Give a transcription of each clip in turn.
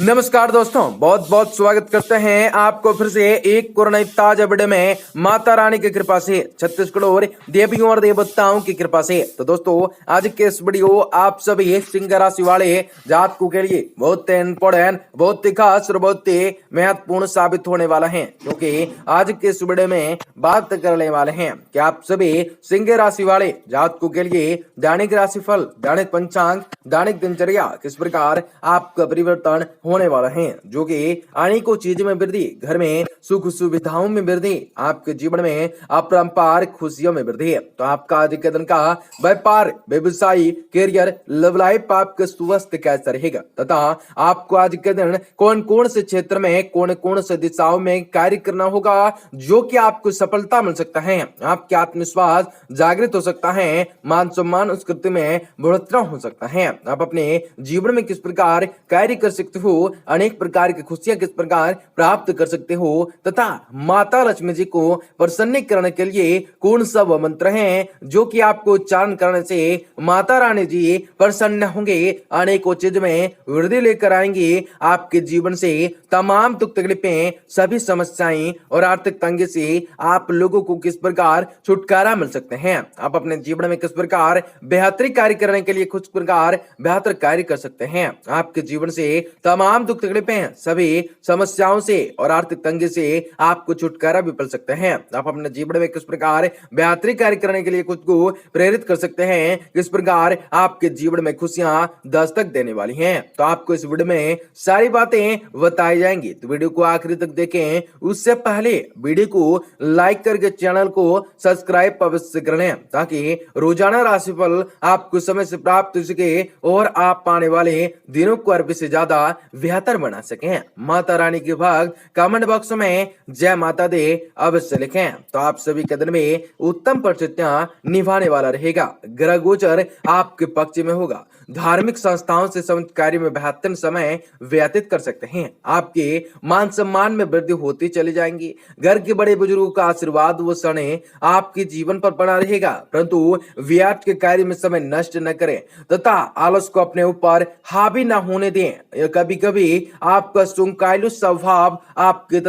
नमस्कार दोस्तों, बहुत बहुत स्वागत करते हैं आपको फिर से एक कोरोना ताजा वीडियो में माता रानी की कृपा से, छत्तीसगढ़ और देवियों और देवताओं की कृपा से। तो दोस्तों, आज के इस वीडियो आप सभी सिंह राशि वाले जातकों के लिए बहुत इंपॉर्टेंट, बहुत ही खास और बहुत ही महत्वपूर्ण साबित होने वाला है, क्योंकि आज के इस वीडियो में बात करने वाले हैं कि आप सभी सिंह राशि वाले जातकों के लिए दैनिक राशिफल, दैनिक पंचांग, दैनिक दिनचर्या किस प्रकार आपका परिवर्तन होने वाला है, जो कि अनेकों चीजों में वृद्धि, घर में सुख सुविधाओं में वृद्धि, आपके जीवन में अपरंपार खुशियों में वृद्धि। तो आपका आज के दिन का व्यापार, व्यवसाय, करियर, लव लाइफ आपके स्वस्थ कैसा रहेगा, तथा आपको आज के दिन कौन कौन से क्षेत्र में, कौन कौन से दिशाओं में कार्य करना होगा, जो कि आपको सफलता मिल सकता है, आपके आत्मविश्वास जागृत हो सकता है, मान सम्मान संस्कृति में बढ़ोतरा हो सकता है, आप अपने जीवन में किस प्रकार कार्य कर सकते हो, अनेक प्रकार की खुशियां किस प्रकार प्राप्त कर सकते हो, तथा माता लक्ष्मी जी को प्रसन्न करने के लिए कौन सा वह मंत्र है जो कि आपको उच्चारण करने से माता रानी जी प्रसन्न होंगे, अनेकों चीज में वृद्धि लेकर आएंगे, आपके जीवन से तमाम दुख तकलीफें, सभी समस्याएं और आर्थिक तंगी से आप लोगों को किस प्रकार छुटकारा मिल सकते हैं, आप अपने जीवन में किस प्रकार बेहतरी कार्य करने के लिए कुछ प्रकार बेहतर कार्य कर सकते हैं, आपके जीवन से तमाम दुख तकलीफें, सभी समस्याओं से और आर्थिक तंगी से आपको छुटकारा भी मिल सकते हैं, आप अपने जीवन में किस प्रकार बेहतरी कार्य करने के लिए खुद को प्रेरित कर सकते हैं, किस प्रकार आपके जीवन में खुशियां दस्तक देने वाली हैं। तो आपको इस वीडियो में सारी बातें बताई जाएंगी, तो वीडियो को आखिरी तक देखें। उससे पहले वीडियो को लाइक करके चैनल को सब्सक्राइब अवश्य कर लें, ताकि रोजाना राशिफल आपको समय से प्राप्त हो सके और आप आने वाले दिनों को अरबी से ज्यादा बेहतर बना सकें। माता रानी के भाग कमेंट बॉक्स में जय माता दे अवश्य लिखें। तो आप सभी के दिन में उत्तम परिस्थितियां निभाने वाला रहेगा, ग्रह गोचर आपके पक्ष में होगा, धार्मिक संस्थाओं से संबंधित कार्य में बेहतर समय व्यतीत कर सकते हैं, आपके मान सम्मान में वृद्धि होती चली जाएंगी, घर के बड़े बुजुर्गों का आशीर्वाद व सने आपके जीवन पर बना रहेगा, परंतु व्यर्थ के कार्य में समय नष्ट न करें तथा आलस को अपने ऊपर हावी न होने दें। कभी कभी आपका सुंकायलु स्वभाव आपके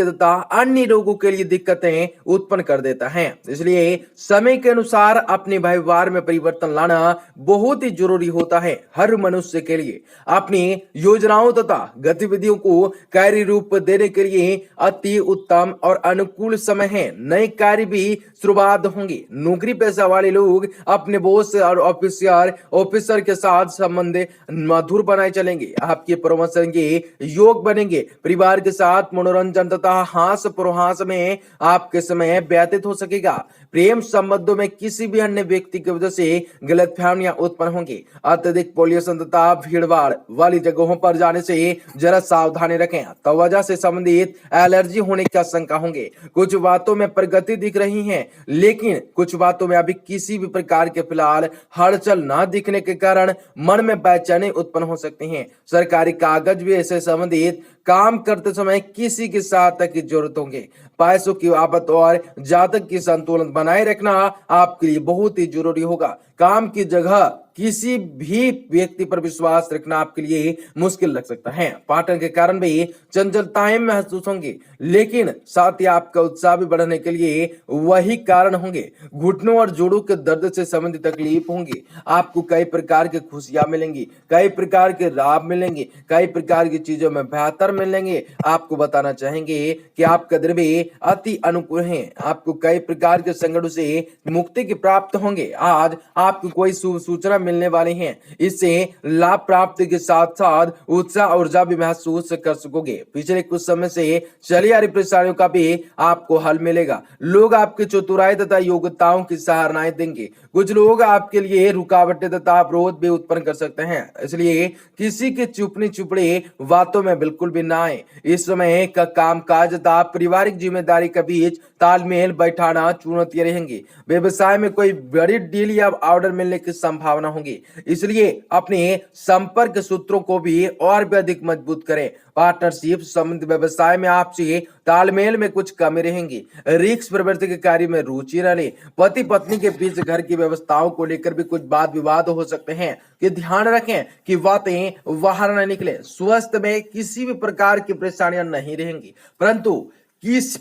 तथा अन्य लोगों के लिए दिक्कतें उत्पन्न कर देता है, इसलिए समय के अनुसार अपने व्यवहार में परिवर्तन लाना बहुत ही जरूरी होता है। हर मनुष्य के लिए अपनी योजनाओं तथा गतिविधियों को कार्य रूप देने के लिए अति उत्तम और अनुकूल समय है। नए कार्य भी शुरुआत होंगी, नौकरी पेशा वाले लोग अपने बॉस और ऑफिसर के साथ संबंध मधुर बनाए चलेंगे, आपके प्रमोशन के योग बनेंगे, परिवार के साथ मनोरंजन तथा हास प्रहास में आपके समय व्यतीत हो सकेगा, प्रेम संबंधों में किसी भी अन्य व्यक्ति की वजह से गलतफहमियां उत्पन्न होंगी, अत्यधिक पोल्यूशन तथा भीड़भाड़ वाली जगहों पर जाने से जरा सावधानी रखें, त्वचा से संबंधित एलर्जी होने की आशंका होंगे, कुछ बातों में प्रगति दिख रही है, लेकिन कुछ बातों में अभी किसी भी प्रकार के फिलहाल हलचल न दिखने के कारण मन में बेचैनी उत्पन्न हो सकती है। सरकारी कागज भी ऐसे संबंधित काम करते समय किसी की सहायता की जरूरत होगी, पैसों की आफत और जातक की संतुलन बनाए रखना आपके लिए बहुत ही जरूरी होगा। काम की जगह किसी भी व्यक्ति पर विश्वास रखना आपके लिए मुश्किल लग सकता है, पाठन के कारण भी चंचलताएं महसूस होंगी, लेकिन साथ ही आपका उत्साह भी बढ़ने के लिए वही कारण होंगे। घुटनों और जोड़ों के दर्द से संबंधित तकलीफ होंगी, आपको कई प्रकार की खुशियां मिलेंगी, कई प्रकार के लाभ मिलेंगे, कई प्रकार की चीजों में बेहतर मिलेंगे। आपको बताना चाहेंगे कि आपका दिन भी अति अनुकूल है, आपको कई प्रकार के संकटों से मुक्ति की प्राप्त होंगे। आज आपको कोई शुभ सूचना मिलने वाली है, इससे लाभ प्राप्ति के साथ साथ उत्साह ऊर्जा भी महसूस कर सकोगे। पिछले कुछ समय से चली आ रही परेशानियों का भी आपको हल मिलेगा, लोग आपकी चतुराई तथा योग्यताओं की सराहनाएं देंगे, कुछ लोग आपके लिए रुकावटें तथा विरोध भी उत्पन्न कर सकते हैं, इसलिए किसी के चुपनी चुपड़ी बातों में बिल्कुल भी ना आए। इस समय का काम काज तथा पारिवारिक जिम्मेदारी के बीच तालमेल बैठाना चुनौतियां रहेंगी, व्यवसाय में कोई बड़ी डील या ऑर्डर मिलने की संभावना होंगी, इसलिए अपने संपर्क सूत्रों को भी और भी अधिक मजबूत करें। पार्टनरशिप संबंध व्यवसाय में आपसी तालमेल में कुछ कमी रहेंगी। रिस्क प्रवृत्ति के कार्य में रुचि रहे। पति पत्नी के बीच घर की व्यवस्थाओं को लेकर भी कुछ वाद विवाद हो सकते हैं कि ध्यान रखें कि बातें बाहर न निकले। स्वास्थ्य में किसी भी प्रकार की परेशानियां नहीं रहेंगी, परंतु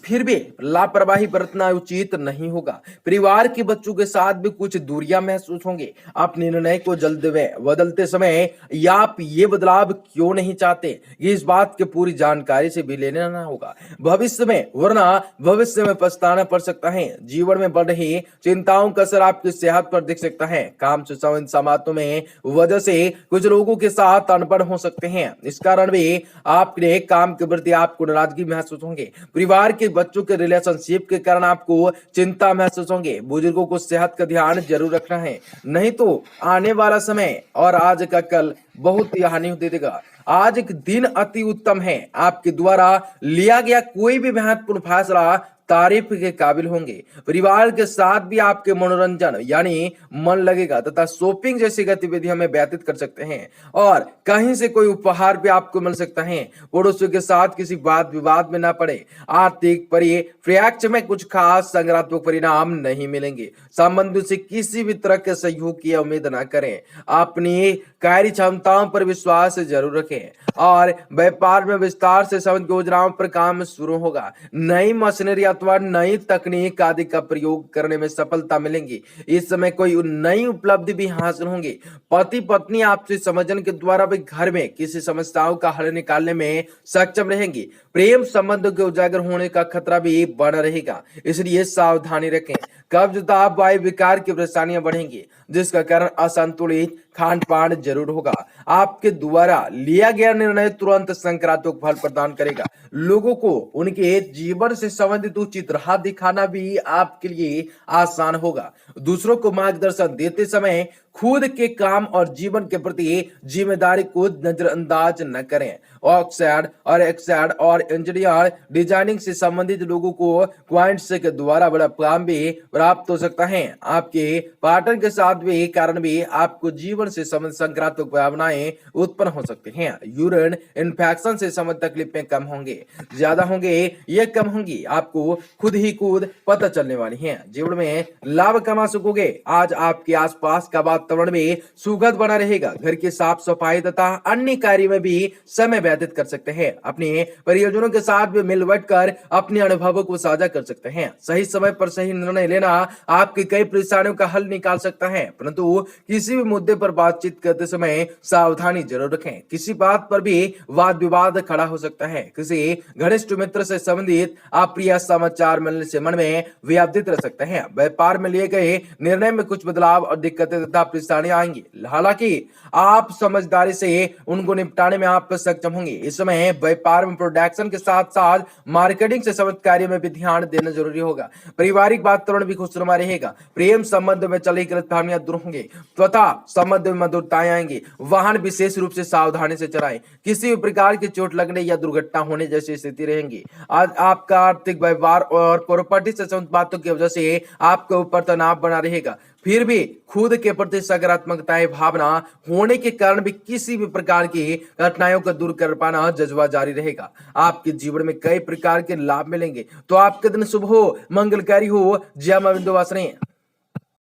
फिर भी लापरवाही बरतना उचित नहीं होगा। परिवार के बच्चों के साथ भी कुछ दूरियां महसूस होंगी। आप निर्णय को जल्द में बदलते समय या आप ये बदलाव क्यों नहीं चाहते, ये इस बात की पूरी जानकारी से भी लेना होगा भविष्य में, वरना भविष्य में पछताना पड़ सकता है। जीवन में बढ़ रही चिंताओं का असर आपकी सेहत पर दिख सकता है। काम से संबंधित समातों में वजह से कुछ लोगों के साथ अनबन हो सकते हैं। इस कारण भी आपके काम के प्रति आपको नाराजगी महसूस होंगे। परिवार के बच्चों के रिलेशनशिप के कारण आपको चिंता महसूस होंगे। बुजुर्गों को सेहत का ध्यान जरूर रखना है, नहीं तो आने वाला समय और आज का कल बहुत ही हानि देगा। आज एक दिन अति उत्तम है। आपके द्वारा लिया गया कोई भी महत्वपूर्ण फैसला तारीफ के काबिल होंगे। परिवार के साथ भी आपके मनोरंजन यानी मन लगेगा तथा शॉपिंग जैसी गतिविधियों में व्यतीत कर सकते हैं और कहीं से कोई उपहार भी आपको मिल सकता है। पड़ोसियों के साथ किसी वाद विवाद में ना पड़े। आर्थिक परिप्रेक्ष्य में कुछ खास सकारात्मक परिणाम नहीं मिलेंगे। संबंधियों से किसी भी तरह के सहयोग की उम्मीद न करें। अपनी कार्य क्षमताओं पर विश्वास जरूर रखें और व्यापार में विस्तार से संबंधित योजनाओं पर काम शुरू होगा। नई मशीनरी अथवा नई तकनीक आदि का प्रयोग करने में सफलता मिलेंगी। इस समय कोई नई उपलब्धि भी हासिल होंगी। पति पत्नी आपसी समझने के द्वारा भी घर में किसी समस्याओं का हल निकालने में सक्षम रहेंगी। प्रेम संबंधों के उजागर होने का खतरा भी बना रहेगा, इसलिए सावधानी रखें। कब्ज दाब वायु विकार की परेशानियां बढ़ेंगी, जिसका कारण असंतुलित खान पान जरूर होगा। आपके द्वारा लिया गया निर्णय तुरंत सकारात्मक फल प्रदान करेगा। लोगों को उनके जीवन से संबंधित उचित राह दिखाना भी आपके लिए आसान होगा। दूसरों को मार्गदर्शन देते समय खुद के काम और जीवन के प्रति जिम्मेदारी को नजरअंदाज न करें। ऑक्साइड और इंजीनियर डिजाइनिंग से संबंधित लोगों को क्लाइंट्स के द्वारा बड़ा काम भी प्राप्त हो सकता है। आपके पार्टनर के साथ भी कारण भी आपको जीवन से संबंधित सकारात्मक भावनाएं उत्पन्न हो सकती हैं। यूरिन इन्फेक्शन से संबंधित तकलीफें कम होंगे, ज्यादा होंगे, ये कम होंगी। आपको खुद पता चलने वाली हैं। जीवन में लाभ कमा सकोगे। आज आपके आसपास का वातावरण में सुखद बना रहेगा। घर की साफ सफाई तथा अन्य कार्य में भी समय व्यतीत कर सकते हैं। अपने परियोजनों के साथ भी मिल बैठकर अपने अनुभवों को साझा कर सकते हैं। सही समय पर सही निर्णय लेना आपकी कई परेशानियों का हल निकाल सकता है, परंतु किसी भी मुद्दे पर बातचीत करते समय सावधानी जरूर रखें। किसी बात पर भी वाद विवाद खड़ा हो सकता है। किसी घनिष्ठ मित्र से संबंधित अप्रिय समाचार मिलने से मन में व्यथित रह सकते हैं। व्यापार में लिए गए निर्णय में कुछ बदलाव और दिक्कतें तथा परेशानियां आएंगी, हालांकि आप समझदारी से उनको निपटाने में आप सक्षम होंगे। इस समय व्यापार में प्रोडक्शन के साथ साथ मार्केटिंग से संबंधित कार्य में भी ध्यान देना जरूरी होगा। पारिवारिक वातावरण भी खुशनुमा रहेगा। प्रेम संबंध में चली गलतफहमियां दूर होंगे तथा संबंध में मधुरताएं आएंगी। वाहन विशेष रूप से सावधानी से चलाएं। किसी भी प्रकार की चोट लगने या दुर्घटना होने जैसी स्थिति रहेंगी। आज आपका आर्थिक व्यवहार और प्रॉपर्टी से संबंधित बातों की वजह से आपके ऊपर तनाव बना रहेगा। फिर भी खुद के प्रति सकारात्मकताएं भावना होने के कारण भी किसी भी प्रकार की कठिनाइयों को दूर कर पाना जज्बा जारी रहेगा। आपके जीवन में कई प्रकार के लाभ मिलेंगे। तो आपके दिन शुभ हो, मंगलकारी हो। जय मां विंध्यवासिनी।